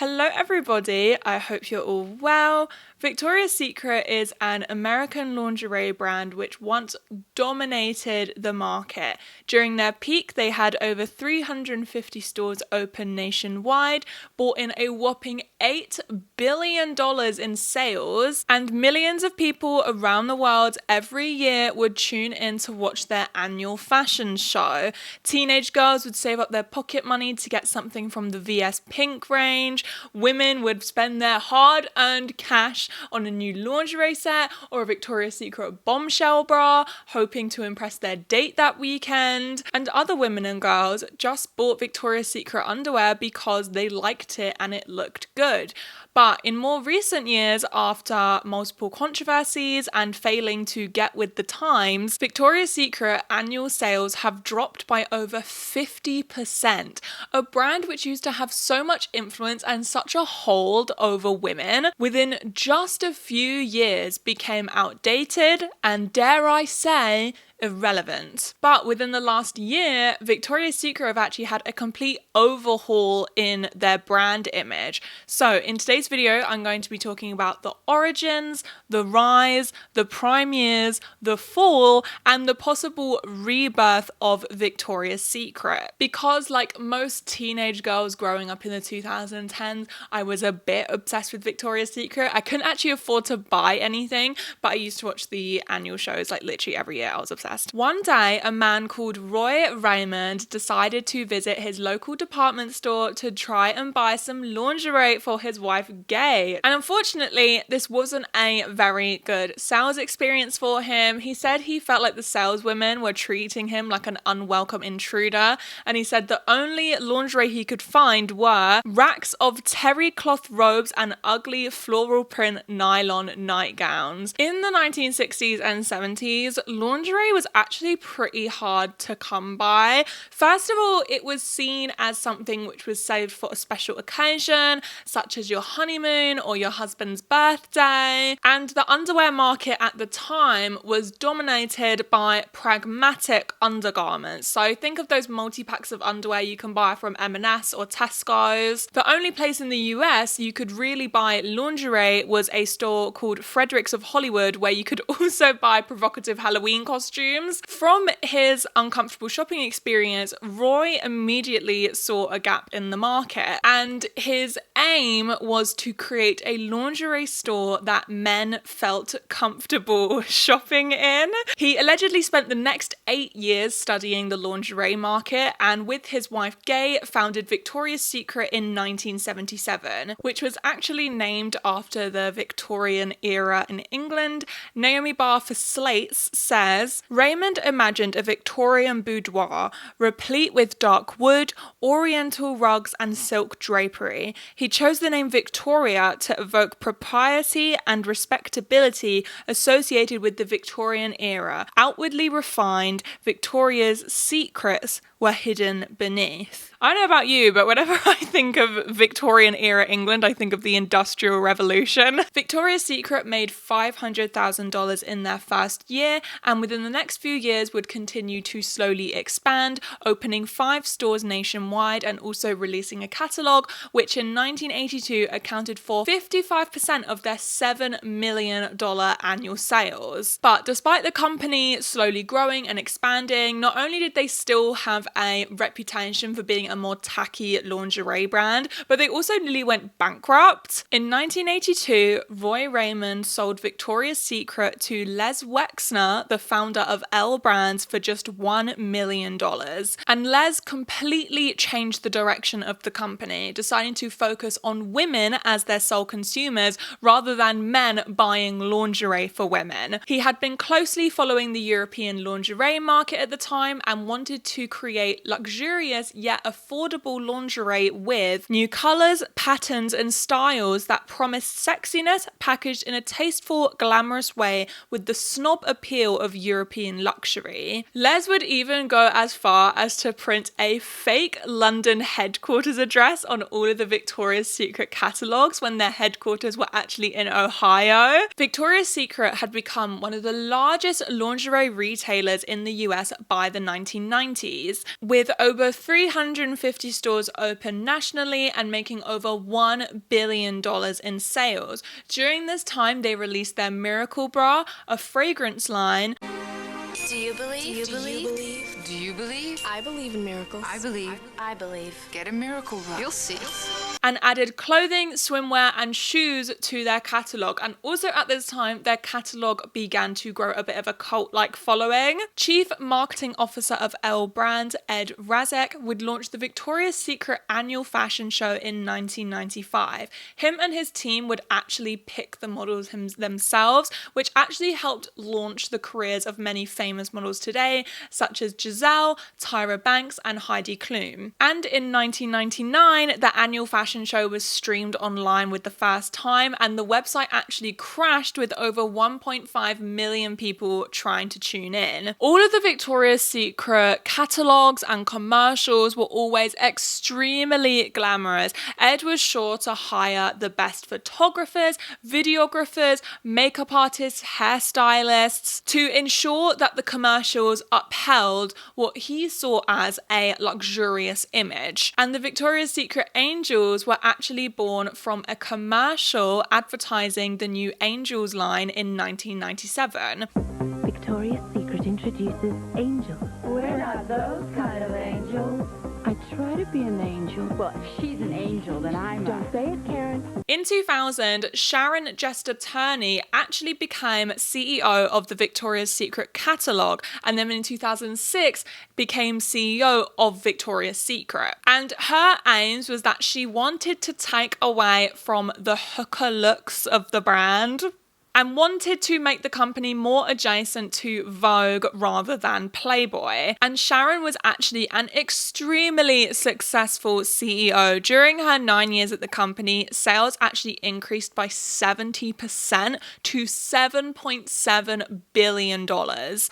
Hello everybody, I hope you're all well. Victoria's Secret is an American lingerie brand which once dominated the market. During their peak, they had over 350 stores open nationwide, brought in a whopping $8 billion in sales, and millions of people around the world every year would tune in to watch their annual fashion show. Teenage girls would save up their pocket money to get something from the VS Pink range. Women would spend their hard-earned cash on a new lingerie set or a Victoria's Secret bombshell bra, hoping to impress their date that weekend. And other women and girls just bought Victoria's Secret underwear because they liked it and it looked good. But in more recent years, after multiple controversies and failing to get with the times, Victoria's Secret annual sales have dropped by over 50%. A brand which used to have so much influence and such a hold over women, within just a few years became outdated and, dare I say, irrelevant. But within the last year, Victoria's Secret have actually had a complete overhaul in their brand image. So in today's video, I'm going to be talking about the origins, the rise, the prime years, the fall, and the possible rebirth of Victoria's Secret. Because like most teenage girls growing up in the 2010s, I was a bit obsessed with Victoria's Secret. I couldn't actually afford to buy anything, but I used to watch the annual shows like literally every year. I was obsessed. One day, a man called Roy Raymond decided to visit his local department store to try and buy some lingerie for his wife, Gay. And unfortunately, this wasn't a very good sales experience for him. He said he felt like the saleswomen were treating him like an unwelcome intruder. And he said the only lingerie he could find were racks of terry cloth robes and ugly floral print nylon nightgowns. In the 1960s and 70s, lingerie was actually pretty hard to come by. First of all, it was seen as something which was saved for a special occasion, such as your honeymoon or your husband's birthday. And the underwear market at the time was dominated by pragmatic undergarments. So think of those multi-packs of underwear you can buy from M&S or Tesco's. The only place in the US you could really buy lingerie was a store called Frederick's of Hollywood, where you could also buy provocative Halloween costumes. From his uncomfortable shopping experience, Roy immediately saw a gap in the market, and his aim was to create a lingerie store that men felt comfortable shopping in. He allegedly spent the next 8 years studying the lingerie market, and with his wife Gay, founded Victoria's Secret in 1977, which was actually named after the Victorian era in England. Naomi Barr for Slates says, Raymond imagined a Victorian boudoir, replete with dark wood, oriental rugs and silk drapery. He chose the name Victoria to evoke propriety and respectability associated with the Victorian era. Outwardly refined, Victoria's secrets were hidden beneath. I don't know about you, but whenever I think of Victorian era England, I think of the Industrial Revolution. Victoria's Secret made $500,000 in their first year, and within the next few years would continue to slowly expand, opening 5 stores nationwide and also releasing a catalogue, which in 1982 accounted for 55% of their $7 million annual sales. But despite the company slowly growing and expanding, not only did they still have a reputation for being a more tacky lingerie brand, but they also nearly went bankrupt. In 1982, Roy Raymond sold Victoria's Secret to Les Wexner, the founder of L Brands, for just $1 million. And Les completely changed the direction of the company, deciding to focus on women as their sole consumers rather than men buying lingerie for women. He had been closely following the European lingerie market at the time and wanted to create luxurious yet affordable lingerie with new colours, patterns and styles that promised sexiness packaged in a tasteful, glamorous way with the snob appeal of European luxury. Les would even go as far as to print a fake London headquarters address on all of the Victoria's Secret catalogues when their headquarters were actually in Ohio. Victoria's Secret had become one of the largest lingerie retailers in the US by the 1990s. with over 350 stores open nationally and making over $1 billion in sales. During this time, they released their Miracle Bra, a fragrance line. Do you believe? Do you believe? Do you believe? I believe in miracles. I believe. I believe. Get a miracle bra. You'll see. And added clothing, swimwear, and shoes to their catalogue. And also at this time, their catalogue began to grow a bit of a cult-like following. Chief Marketing Officer of L Brand, Ed Razek, would launch the Victoria's Secret annual fashion show in 1995. Him and his team would actually pick the models themselves, which actually helped launch the careers of many famous models today, such as Giselle, Tyra Banks, and Heidi Klum. And in 1999, the annual fashion show was streamed online with the first time, and the website actually crashed with over 1.5 million people trying to tune in. All of the Victoria's Secret catalogs and commercials were always extremely glamorous. Ed was sure to hire the best photographers, videographers, makeup artists, hairstylists to ensure that the commercials upheld what he saw as a luxurious image. And the Victoria's Secret Angels were actually born from a commercial advertising the new Angels line in 1997. Victoria's Secret introduces Angels. We're not those kind of angels. I try to be an angel. Well, if she's an angel, then I'm Don't say it, Karen. In 2000, Sharon Jester Turney actually became CEO of the Victoria's Secret catalogue, and then in 2006 became CEO of Victoria's Secret. And her aims was that she wanted to take away from the hooker looks of the brand and wanted to make the company more adjacent to Vogue rather than Playboy. And Sharon was actually an extremely successful CEO. During her 9 years at the company, sales actually increased by 70% to $7.7 billion.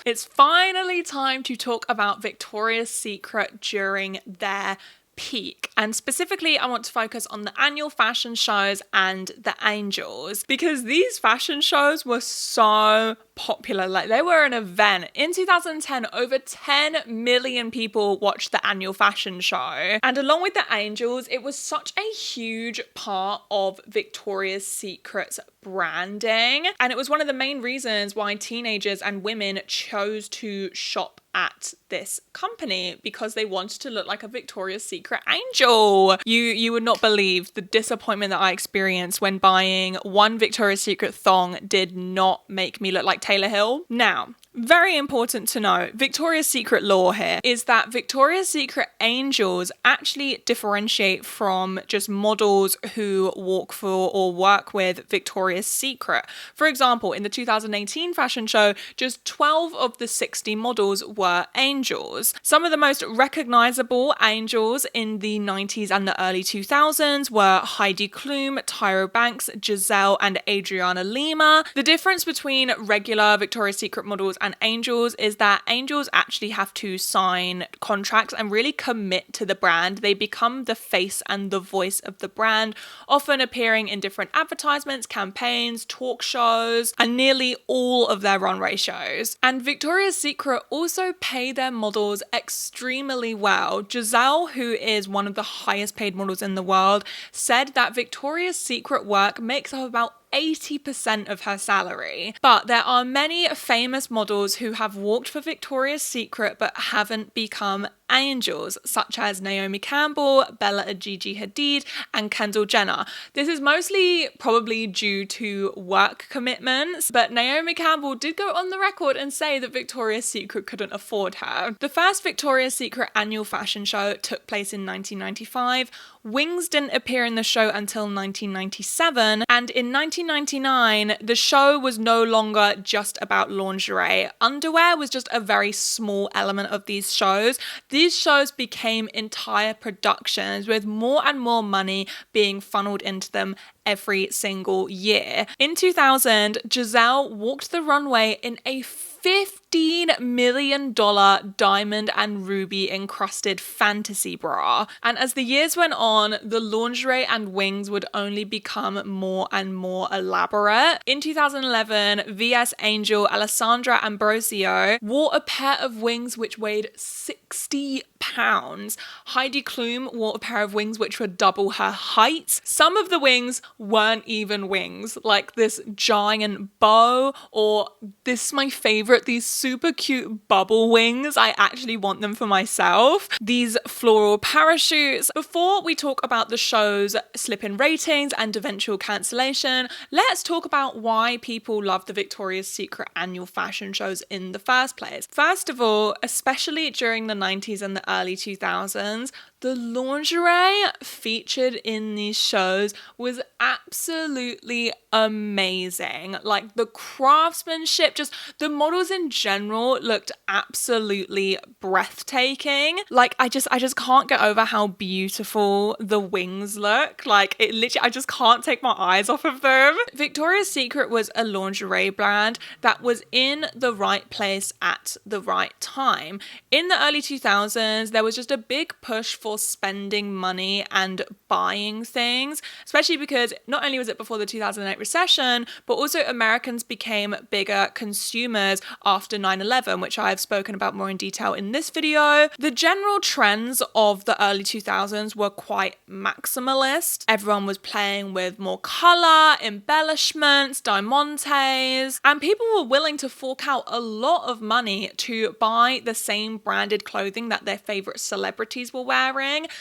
It's finally time to talk about Victoria's Secret during their peak. And specifically, I want to focus on the annual fashion shows and the Angels, because these fashion shows were so popular. Like, they were an event. In 2010, over 10 million people watched the annual fashion show. And along with the Angels, it was such a huge part of Victoria's Secret's branding. And it was one of the main reasons why teenagers and women chose to shop at this company, because they wanted to look like a Victoria's Secret angel. You would not believe the disappointment that I experienced when buying one Victoria's Secret thong did not make me look like Taylor Hill. Now, very important to know, Victoria's Secret lore here is that Victoria's Secret angels actually differentiate from just models who walk for or work with Victoria's Secret. For example, in the 2018 fashion show, just 12 of the 60 models were angels. Some of the most recognizable angels in the 90s and the early 2000s were Heidi Klum, Tyra Banks, Giselle, and Adriana Lima. The difference between regular Victoria's Secret models and angels is that angels actually have to sign contracts and really commit to the brand. They become the face and the voice of the brand, often appearing in different advertisements, campaigns, talk shows, and nearly all of their runway shows. And Victoria's Secret also pay their models extremely well. Giselle, who is one of the highest paid models in the world, said that Victoria's Secret work makes up about 80% of her salary. But there are many famous models who have walked for Victoria's Secret but haven't become angels, such as Naomi Campbell, Bella Gigi Hadid, and Kendall Jenner. This is mostly probably due to work commitments, but Naomi Campbell did go on the record and say that Victoria's Secret couldn't afford her. The first Victoria's Secret annual fashion show took place in 1995. Wings didn't appear in the show until 1997, and in 1999, the show was no longer just about lingerie. Underwear was just a very small element of these shows. These shows became entire productions with more and more money being funneled into them every single year. In 2000, Giselle walked the runway in a 50 $15 million diamond and ruby encrusted fantasy bra. And as the years went on, the lingerie and wings would only become more and more elaborate. In 2011, VS Angel Alessandra Ambrosio wore a pair of wings which weighed 60 pounds. Heidi Klum wore a pair of wings which were double her height. Some of the wings weren't even wings, like this giant bow, or this is my favorite, these super cute bubble wings. I actually want them for myself. These floral parachutes. Before we talk about the show's slip in ratings and eventual cancellation, let's talk about why people love the Victoria's Secret annual fashion shows in the first place. First of all, especially during the 90s and the early 2000s, the lingerie featured in these shows was absolutely amazing. Like the craftsmanship, just the models in general looked absolutely breathtaking. Like I just can't get over how beautiful the wings look. Like it literally, I just can't take my eyes off of them. Victoria's Secret was a lingerie brand that was in the right place at the right time. In the early 2000s, there was just a big push for spending money and buying things, especially because not only was it before the 2008 recession, but also Americans became bigger consumers after 9/11, which I've spoken about more in detail in this video. The general trends of the early 2000s were quite maximalist. Everyone was playing with more color, embellishments, diamantes, and people were willing to fork out a lot of money to buy the same branded clothing that their favorite celebrities were wearing,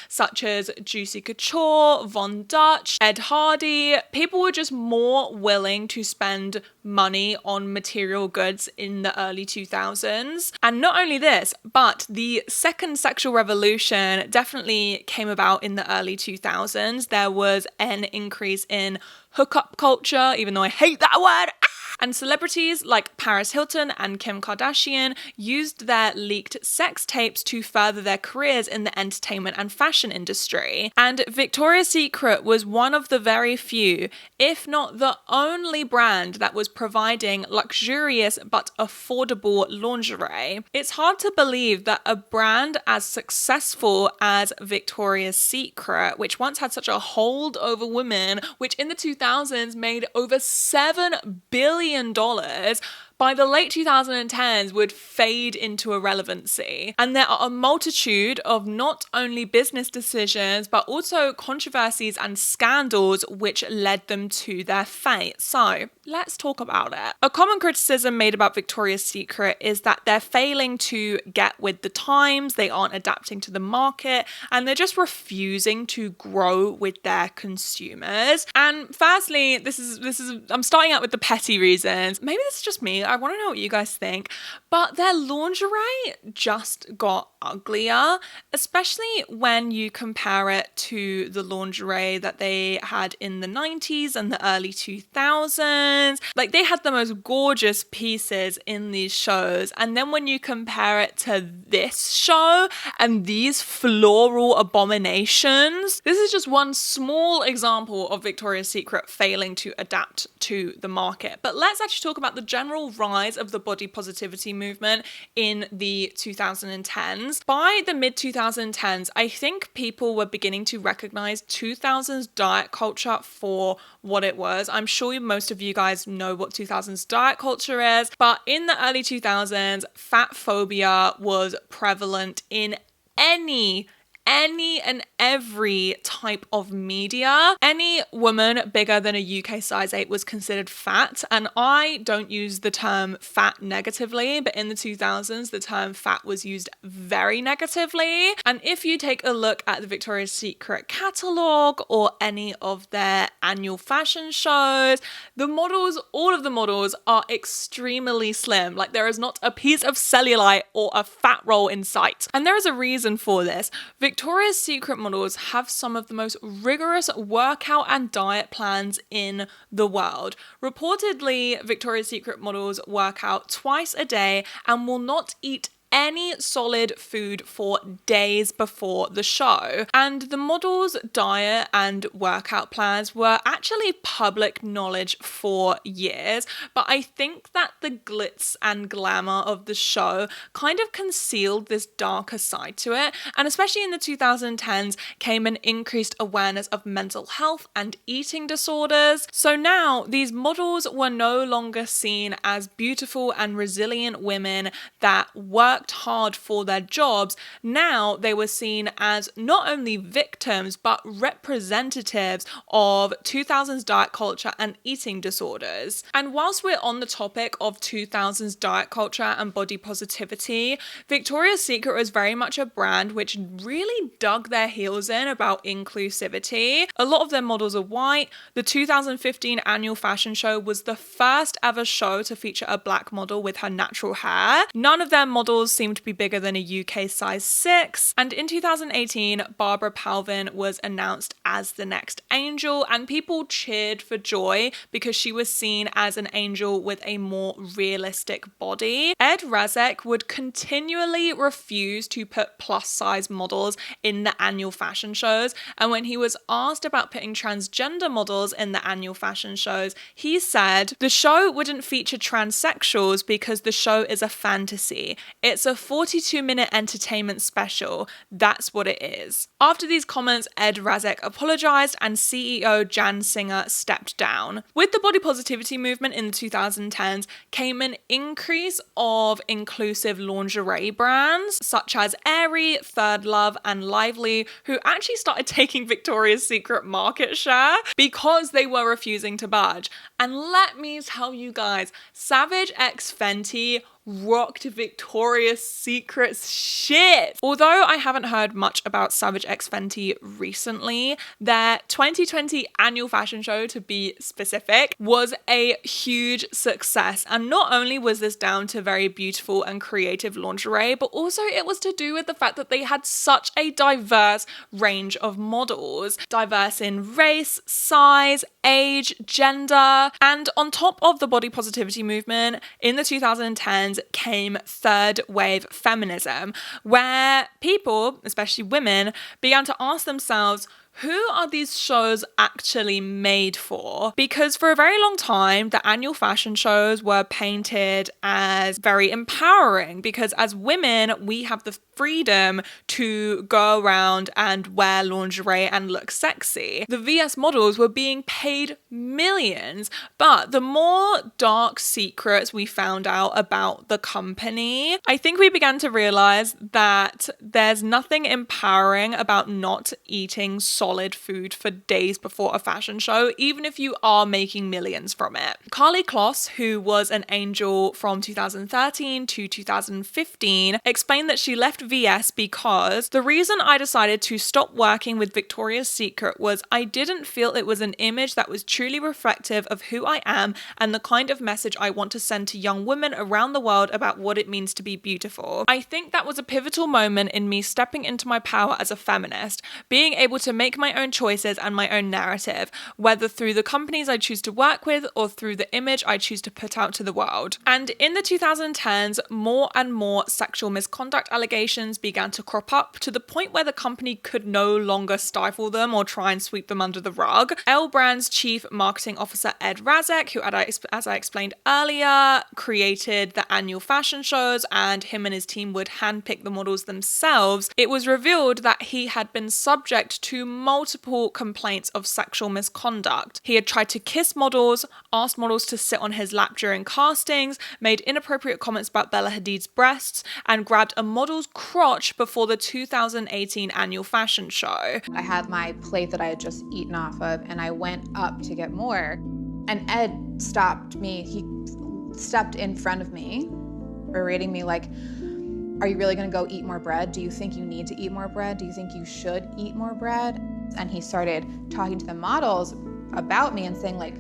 such as Juicy Couture, Von Dutch, Ed Hardy. People were just more willing to spend money on material goods in the early 2000s. And not only this, but the second sexual revolution definitely came about in the early 2000s. There was an increase in hookup culture, even though I hate that word. And celebrities like Paris Hilton and Kim Kardashian used their leaked sex tapes to further their careers in the entertainment and fashion industry. And Victoria's Secret was one of the very few, if not the only brand that was providing luxurious but affordable lingerie. It's hard to believe that a brand as successful as Victoria's Secret, which once had such a hold over women, which in the 2000s made over $7 billion, by the late 2010s would fade into irrelevancy. And there are a multitude of not only business decisions, but also controversies and scandals which led them to their fate. So let's talk about it. A common criticism made about Victoria's Secret is that they're failing to get with the times, they aren't adapting to the market, and they're just refusing to grow with their consumers. And firstly, this is I'm starting out with the petty reasons. Maybe this is just me. I want to know what you guys think, but their lingerie just got uglier, especially when you compare it to the lingerie that they had in the 90s and the early 2000s. Like they had the most gorgeous pieces in these shows, and then when you compare it to this show and these floral abominations, this is just one small example of Victoria's Secret failing to adapt to the market. But let's actually talk about the general rise of the body positivity movement in the 2010s. By the mid 2010s, I think people were beginning to recognize 2000s diet culture for what it was. I'm sure most of you guys know what 2000s diet culture is, but in the early 2000s, fat phobia was prevalent in any and every type of media. Any woman bigger than a UK size 8 was considered fat, and I don't use the term fat negatively, but in the 2000s the term fat was used very negatively. And if you take a look at the Victoria's Secret catalogue or any of their annual fashion shows, the models, all of the models are extremely slim. Like there is not a piece of cellulite or a fat roll in sight. And there is a reason for this. Victoria's Secret models have some of the most rigorous workout and diet plans in the world. Reportedly, Victoria's Secret models work out twice a day and will not eat any solid food for days before the show. And the models' diet and workout plans were actually public knowledge for years, but I think that the glitz and glamour of the show kind of concealed this darker side to it, and especially in the 2010s came an increased awareness of mental health and eating disorders. So now these models were no longer seen as beautiful and resilient women that worked hard for their jobs. Now they were seen as not only victims but representatives of 2000s diet culture and eating disorders. And whilst we're on the topic of 2000s diet culture and body positivity, Victoria's Secret was very much a brand which really dug their heels in about inclusivity. A lot of their models are white. The 2015 annual fashion show was the first ever show to feature a black model with her natural hair. None of their models seemed to be bigger than a UK size 6. And in 2018, Barbara Palvin was announced as the next angel, and people cheered for joy because she was seen as an angel with a more realistic body. Ed Razek would continually refuse to put plus size models in the annual fashion shows, and when he was asked about putting transgender models in the annual fashion shows, he said the show wouldn't feature transsexuals because the show is a fantasy. It's a 42-minute entertainment special. That's what it is. After these comments, Ed Razek apologized and CEO Jan Singer stepped down. With the body positivity movement in the 2010s came an increase of inclusive lingerie brands such as Aerie, Third Love, and Lively, who actually started taking Victoria's Secret market share because they were refusing to budge. And let me tell you guys, Savage X Fenty rocked Victoria's Secret's shit. Although I haven't heard much about Savage X Fenty recently, their 2020 annual fashion show, to be specific, was a huge success. And not only was this down to very beautiful and creative lingerie, but also it was to do with the fact that they had such a diverse range of models. Diverse in race, size, age, gender. And on top of the body positivity movement, in the 2010s, came third wave feminism, where people, especially women, began to ask themselves, who are these shows actually made for? Because for a very long time, the annual fashion shows were painted as very empowering because as women, we have the freedom to go around and wear lingerie and look sexy. The VS models were being paid millions, but the more dark secrets we found out about the company, I think we began to realize that there's nothing empowering about not eating solid food for days before a fashion show, even if you are making millions from it. Carly Kloss, who was an angel from 2013 to 2015, explained that she left VS because the reason I decided to stop working with Victoria's Secret was I didn't feel it was an image that was truly reflective of who I am and the kind of message I want to send to young women around the world about what it means to be beautiful. I think that was a pivotal moment in me stepping into my power as a feminist, being able to make my own choices and my own narrative, whether through the companies I choose to work with or through the image I choose to put out to the world. And in the 2010s, more and more sexual misconduct allegations began to crop up to the point where the company could no longer stifle them or try and sweep them under the rug. L Brand's chief marketing officer Ed Razek, who as I explained earlier, created the annual fashion shows and him and his team would handpick the models themselves, it was revealed that he had been subject to multiple complaints of sexual misconduct. He had tried to kiss models, asked models to sit on his lap during castings, made inappropriate comments about Bella Hadid's breasts, and grabbed a model's crotch before the 2018 annual fashion show. I had my plate that I had just eaten off of, and I went up to get more. And Ed stopped me. He stepped in front of me, berating me like, are you really gonna go eat more bread? Do you think you need to eat more bread? Do you think you should eat more bread? And he started talking to the models about me and saying like,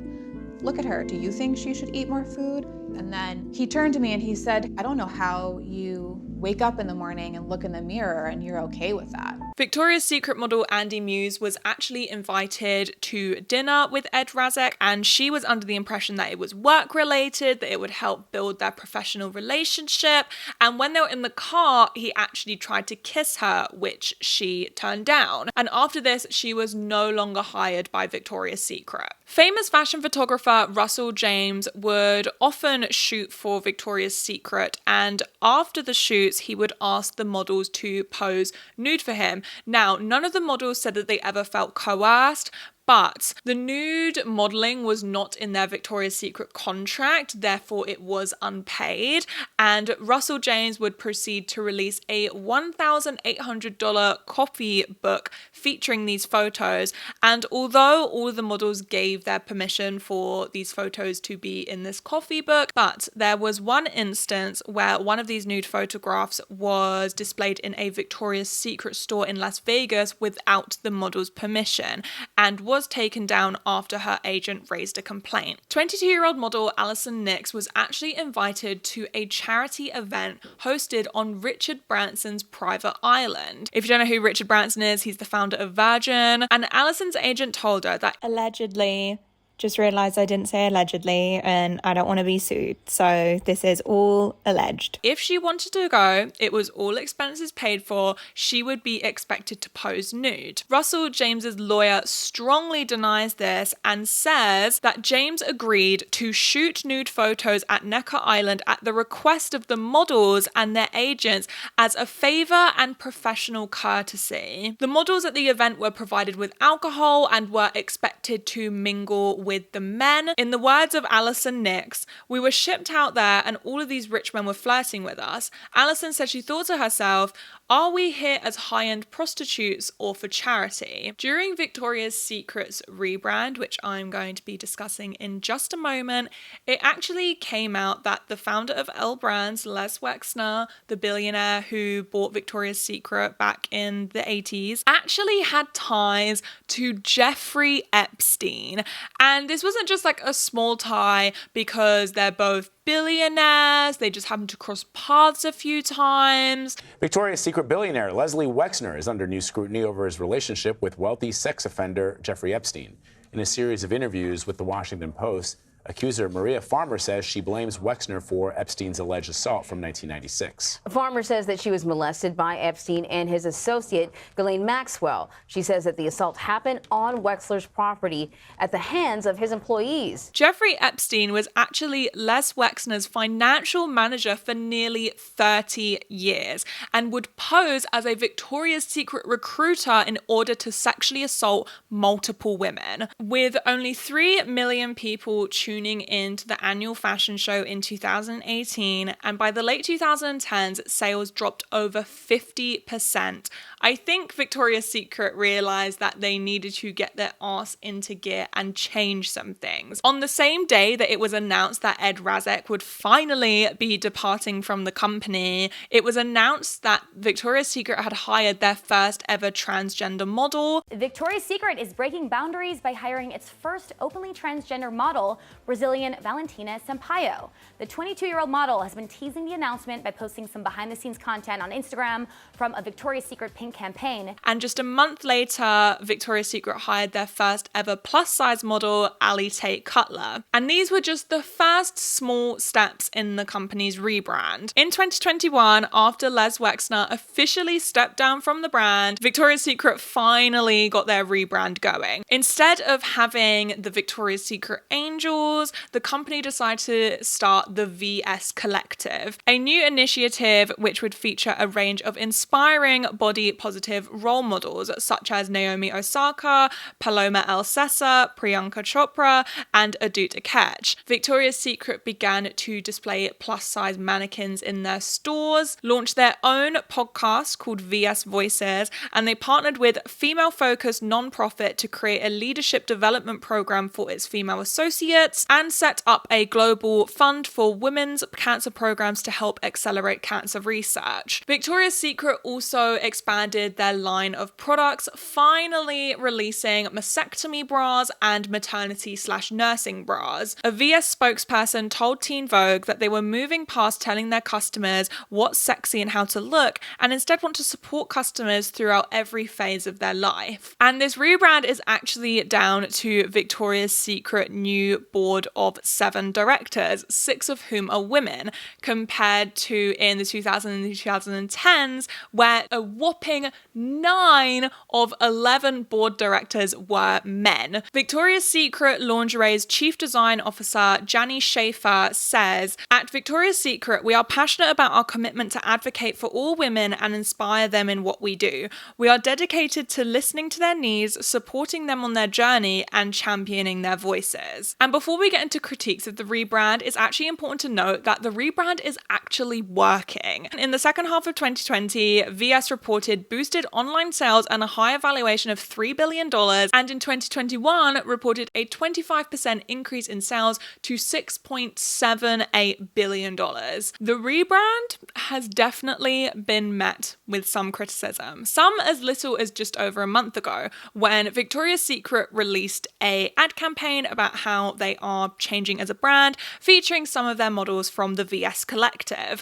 look at her, do you think she should eat more food? And then he turned to me and he said, I don't know how you wake up in the morning and look in the mirror and you're okay with that. Victoria's Secret model Andy Muse was actually invited to dinner with Ed Razek, and she was under the impression that it was work related, that it would help build their professional relationship. And when they were in the car, he actually tried to kiss her, which she turned down. And after this, she was no longer hired by Victoria's Secret. Famous fashion photographer Russell James would often shoot for Victoria's Secret, and after the shoots, he would ask the models to pose nude for him. Now, none of the models said that they ever felt coerced, but the nude modeling was not in their Victoria's Secret contract, therefore it was unpaid. And Russell James would proceed to release a $1,800 copybook featuring these photos. And although all of the models gave their permission for these photos to be in this copybook, but there was one instance where one of these nude photographs was displayed in a Victoria's Secret store in Las Vegas without the model's permission, and was taken down after her agent raised a complaint. 22-year-old model Alison Nix was actually invited to a charity event hosted on Richard Branson's private island. If you don't know who Richard Branson is, he's the founder of Virgin, and Alison's agent told her that allegedly, just realised I didn't say allegedly and I don't want to be sued, so this is all alleged. If she wanted to go, it was all expenses paid for, she would be expected to pose nude. Russell James's lawyer strongly denies this and says that James agreed to shoot nude photos at Necker Island at the request of the models and their agents as a favour and professional courtesy. The models at the event were provided with alcohol and were expected to mingle with the men. In the words of Alison Nix, we were shipped out there and all of these rich men were flirting with us. Alison said she thought to herself, are we here as high-end prostitutes or for charity? During Victoria's Secret's rebrand, which I'm going to be discussing in just a moment, it actually came out that the founder of L Brands, Les Wexner, the billionaire who bought Victoria's Secret back in the 80s, actually had ties to Jeffrey Epstein. And this wasn't just like a small tie because they're both billionaires, they just happened to cross paths a few times. Victoria's Secret billionaire Leslie Wexner is under new scrutiny over his relationship with wealthy sex offender Jeffrey Epstein. In a series of interviews with the Washington Post, accuser Maria Farmer says she blames Wexner for Epstein's alleged assault from 1996. Farmer says that she was molested by Epstein and his associate, Ghislaine Maxwell. She says that the assault happened on Wexler's property at the hands of his employees. Jeffrey Epstein was actually Les Wexner's financial manager for nearly 30 years and would pose as a Victoria's Secret recruiter in order to sexually assault multiple women. With only 3 million people tuning in to the annual fashion show in 2018, and by the late 2010s, sales dropped over 50%. I think Victoria's Secret realized that they needed to get their arse into gear and change some things. On the same day that it was announced that Ed Razek would finally be departing from the company, it was announced that Victoria's Secret had hired their first ever transgender model. Victoria's Secret is breaking boundaries by hiring its first openly transgender model, Brazilian Valentina Sampaio. The 22-year-old model has been teasing the announcement by posting some behind-the-scenes content on Instagram from a Victoria's Secret pink campaign. And just a month later, Victoria's Secret hired their first ever plus-size model, Ali Tate Cutler. And these were just the first small steps in the company's rebrand. In 2021, after Les Wexner officially stepped down from the brand, Victoria's Secret finally got their rebrand going. Instead of having the Victoria's Secret Angels, the company decided to start the VS Collective, a new initiative which would feature a range of inspiring body positive role models such as Naomi Osaka, Paloma El Cesar, Priyanka Chopra, and Adut Akech. Victoria's Secret began to display plus-size mannequins in their stores, launched their own podcast called VS Voices, and they partnered with female-focused non-profit to create a leadership development program for its female associates. and set up a global fund for women's cancer programs to help accelerate cancer research. Victoria's Secret also expanded their line of products, finally releasing mastectomy bras and maternity/nursing bras. A VS spokesperson told Teen Vogue that they were moving past telling their customers what's sexy and how to look, and instead want to support customers throughout every phase of their life. And this rebrand is actually down to Victoria's Secret new board of 7 directors, 6 of whom are women, compared to in the 2000s and 2010s, where a whopping 9 of 11 board directors were men. Victoria's Secret Lingerie's Chief Design Officer, Jani Schaefer, says, "At Victoria's Secret, we are passionate about our commitment to advocate for all women and inspire them in what we do. We are dedicated to listening to their needs, supporting them on their journey, and championing their voices." And before we get into critiques of the rebrand, it's actually important to note that the rebrand is actually working. In the second half of 2020, VS reported boosted online sales and a higher valuation of $3 billion, and in 2021 reported a 25% increase in sales to $6.78 billion. The rebrand has definitely been met with some criticism, some as little as just over a month ago, when Victoria's Secret released an ad campaign about how they are changing as a brand, featuring some of their models from the VS Collective.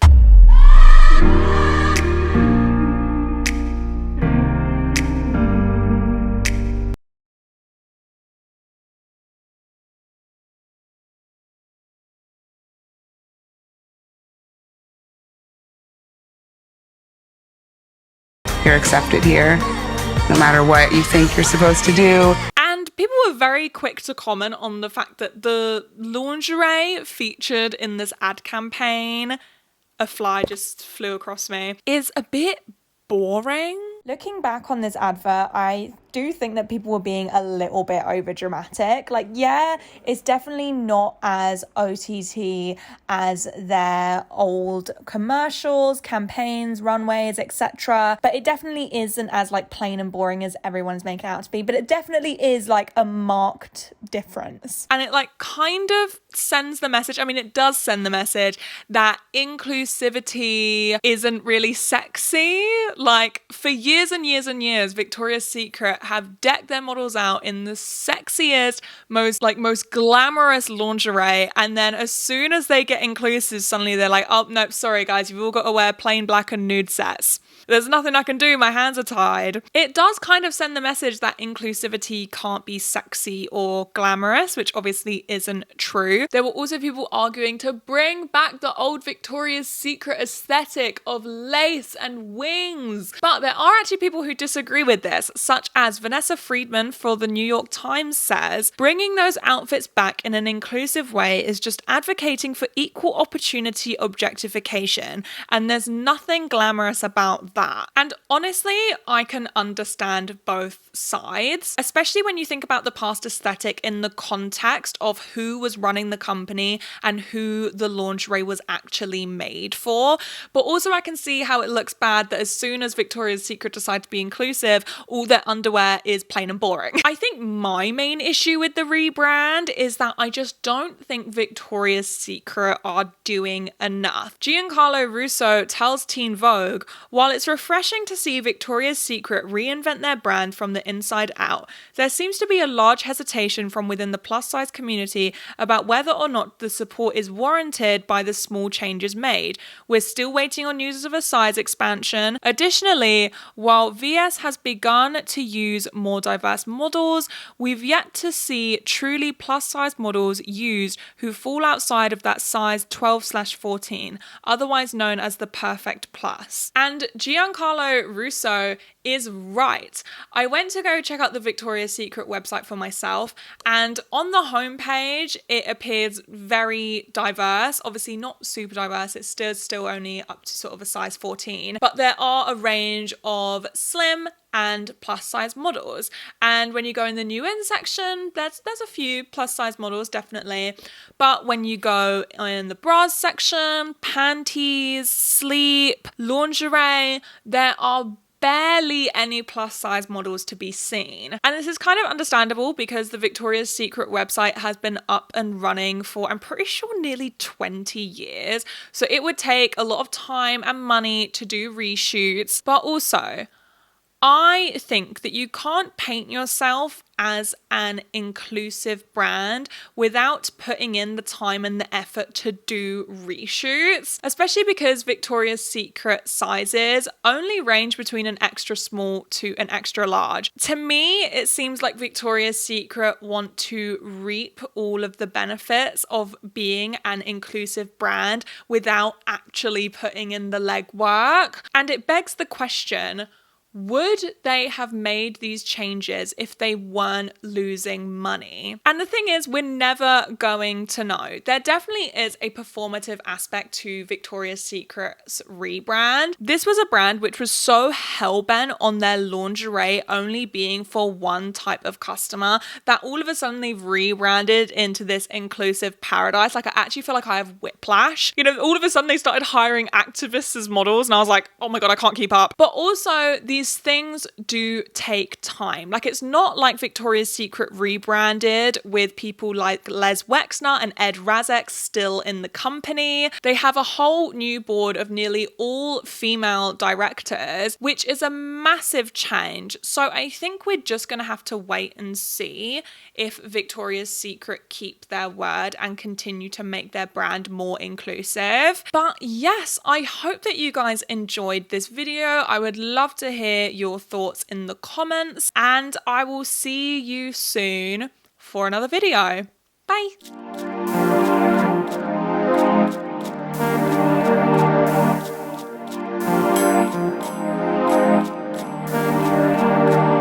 You're accepted here, no matter what you think you're supposed to do. And people were very quick to comment on the fact that the lingerie featured in this ad campaign, a fly just flew across me, is a bit boring. Looking back on this advert, I do think that people were being a little bit over dramatic. Like, yeah, it's definitely not as OTT as their old commercials, campaigns, runways, etc. But it definitely isn't as like plain and boring as everyone's making it out to be. But it definitely is like a marked difference. And it like kind of sends the message, I mean, it does send the message that inclusivity isn't really sexy. Like, for years and years and years, Victoria's Secret have decked their models out in the sexiest, most glamorous lingerie, and then as soon as they get inclusive, suddenly they're like, oh, nope, sorry guys, you've all got to wear plain black and nude sets. There's nothing I can do, my hands are tied. It does kind of send the message that inclusivity can't be sexy or glamorous, which obviously isn't true. There were also people arguing to bring back the old Victoria's Secret aesthetic of lace and wings. But there are actually people who disagree with this, such as Vanessa Friedman for the New York Times says, bringing those outfits back in an inclusive way is just advocating for equal opportunity objectification, and there's nothing glamorous about that. And honestly, I can understand both sides, especially when you think about the past aesthetic in the context of who was running the company and who the lingerie was actually made for. But also I can see how it looks bad that as soon as Victoria's Secret decide to be inclusive, all their underwear is plain and boring. I think my main issue with the rebrand is that I just don't think Victoria's Secret are doing enough. Giancarlo Russo tells Teen Vogue, while it's refreshing to see Victoria's Secret reinvent their brand from the inside out, there seems to be a large hesitation from within the plus size community about whether or not the support is warranted by the small changes made. We're still waiting on news of a size expansion. Additionally, while VS has begun to use more diverse models, we've yet to see truly plus size models used who fall outside of that size 12/14, otherwise known as the perfect plus. And Giancarlo Russo is right. I went to go check out the Victoria's Secret website for myself, and on the homepage it appears very diverse. Obviously not super diverse, it's still only up to sort of a size 14, but there are a range of slim and plus size models. And when you go in the new in section, there's a few plus size models, definitely. But when you go in the bras section, panties, sleep, lingerie, there are barely any plus size models to be seen. And this is kind of understandable because the Victoria's Secret website has been up and running for, I'm pretty sure, nearly 20 years. So it would take a lot of time and money to do reshoots, but also I think that you can't paint yourself as an inclusive brand without putting in the time and the effort to do reshoots, especially because Victoria's Secret sizes only range between an extra small to an extra large. To me, it seems like Victoria's Secret want to reap all of the benefits of being an inclusive brand without actually putting in the legwork. And it begs the question, would they have made these changes if they weren't losing money? And the thing is, we're never going to know. There definitely is a performative aspect to Victoria's Secret's rebrand. This was a brand which was so hell-bent on their lingerie only being for one type of customer that all of a sudden they've rebranded into this inclusive paradise. Like, I actually feel like I have whiplash. You know, all of a sudden they started hiring activists as models and I was like, oh my God, I can't keep up. But also, these things do take time. Like, it's not like Victoria's Secret rebranded with people like Les Wexner and Ed Razek still in the company. They have a whole new board of nearly all female directors, which is a massive change. So I think we're just going to have to wait and see if Victoria's Secret keep their word and continue to make their brand more inclusive. But yes, I hope that you guys enjoyed this video. I would love to hear your thoughts in the comments, and I will see you soon for another video. Bye.